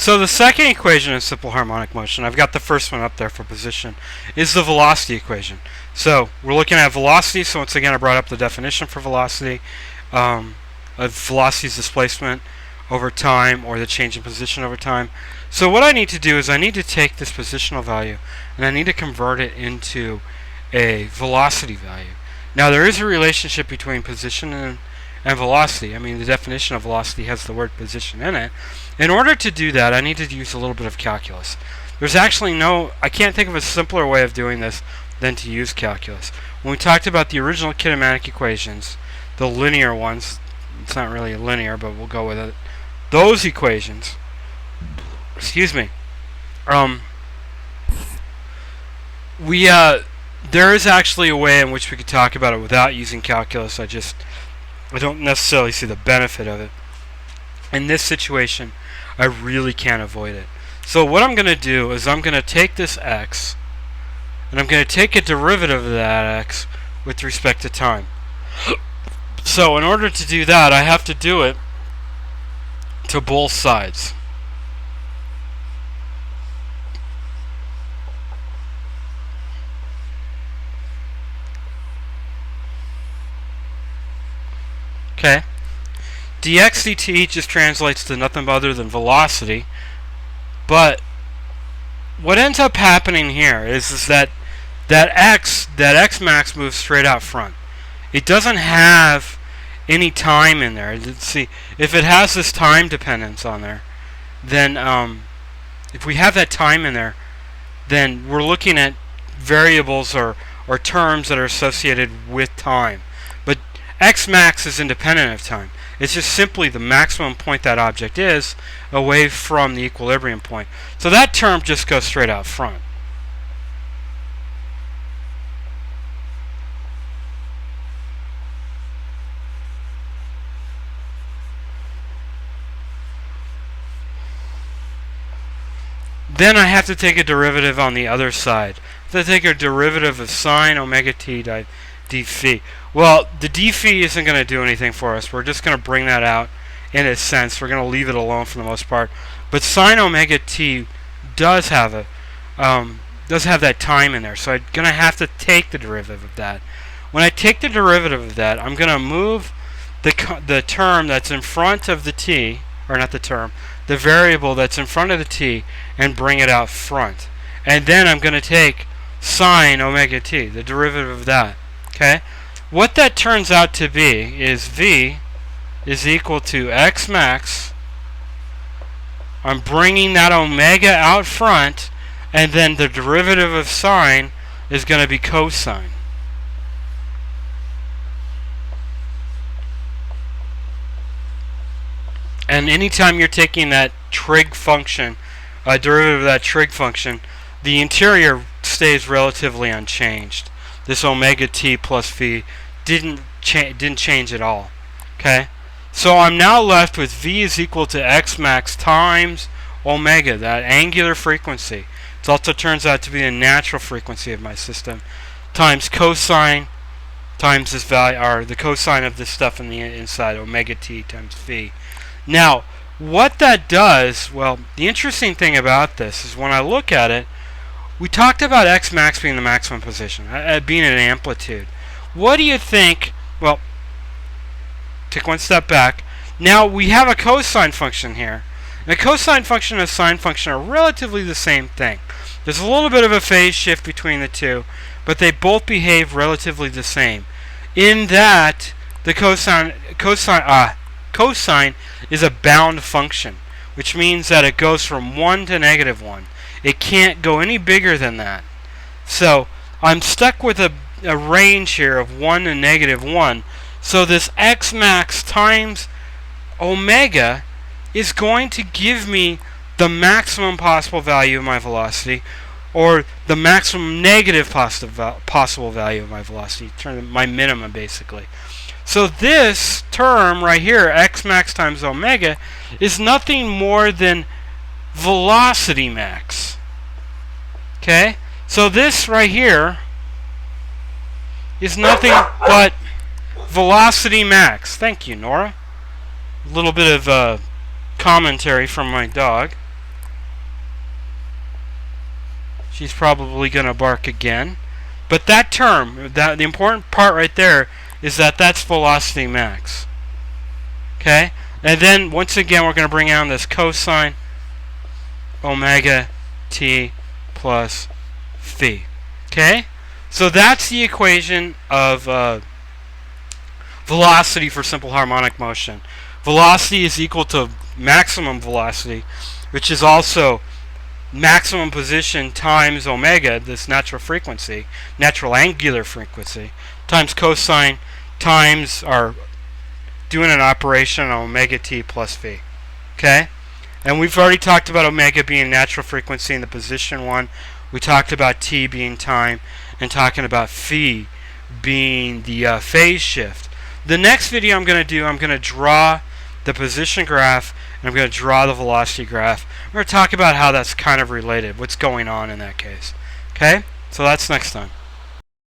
So the second equation in simple harmonic motion, I've got the first one up there for position, is the velocity equation. So we're looking at velocity. So once again, I brought up the definition for velocity. Velocity is displacement over time, or the change in position over time. So what I need to do is I need to take this positional value and I need to convert it into a velocity value. Now there is a relationship between position and velocity. I mean, the definition of velocity has the word position in it. In order to do that, I need to use a little bit of calculus. There's actually I can't think of a simpler way of doing this than to use calculus. When we talked about the original kinematic equations, the linear ones, it's not really linear, but we'll go with it. Those equations, excuse me, there is actually a way in which we could talk about it without using calculus. I don't necessarily see the benefit of it. In this situation, I really can't avoid it. So what I'm going to do is I'm going to take this x, and I'm going to take a derivative of that x with respect to time. So in order to do that, I have to do it to both sides. Okay. dx dt just translates to nothing other than velocity. But what ends up happening here is that x max moves straight out front. It doesn't have any time in there. Let's see, if it has this time dependence on there, then if we have that time in there, then we're looking at variables or terms that are associated with time. But x max is independent of time. It's just simply the maximum point that object is away from the equilibrium point. So that term just goes straight out front. Then I have to take a derivative on the other side. I have to take a derivative of sine omega t d phi. Well, the d phi isn't going to do anything for us. We're just going to bring that out in a sense. We're going to leave it alone for the most part. But sine omega t does have that time in there. So I'm going to have to take the derivative of that. When I take the derivative of that, I'm going to move the term that's in front of the t, or not the term, the variable that's in front of the t, and bring it out front. And then I'm going to take sine omega t, the derivative of that. Okay? What that turns out to be is v is equal to x max. I'm bringing that omega out front, and then the derivative of sine is going to be cosine. And anytime you're taking that trig function, derivative of that trig function, the interior stays relatively unchanged. This omega t plus v didn't change at all. Okay, so I'm now left with v is equal to x max times omega, that angular frequency. It also turns out to be the natural frequency of my system, times cosine times this value, or the cosine of this stuff in the inside, omega t times v. Now, what that does, well, the interesting thing about this is when I look at it, we talked about x max being the maximum position, being an amplitude. What do you think? Well, take one step back. Now we have a cosine function here. And a cosine function and a sine function are relatively the same thing. There's a little bit of a phase shift between the two, but they both behave relatively the same. In that, the cosine is a bound function, which means that it goes from 1 to -1. It can't go any bigger than that. So I'm stuck with a range here of 1 to -1. So this x max times omega is going to give me the maximum possible value of my velocity, or the maximum negative possible value of my velocity, my minimum basically. So this term right here, x max times omega, is nothing more than velocity max. Okay? So this right here is nothing but velocity max. Thank you, Nora. A little bit of commentary from my dog. She's probably going to bark again. But that term, the important part right there, is that that's velocity max. Okay? And then, once again, we're going to bring on this cosine omega t plus phi. Okay? So that's the equation of velocity for simple harmonic motion. Velocity is equal to maximum velocity, which is also maximum position times omega, this natural frequency, natural angular frequency, times cosine, times our doing an operation on omega t plus phi. Okay? And we've already talked about omega being natural frequency in the position one. We talked about t being time, and talking about phi being the phase shift. The next video I'm going to draw the position graph, and I'm going to draw the velocity graph. We're going to talk about how that's kind of related, what's going on in that case. Okay? So that's next time.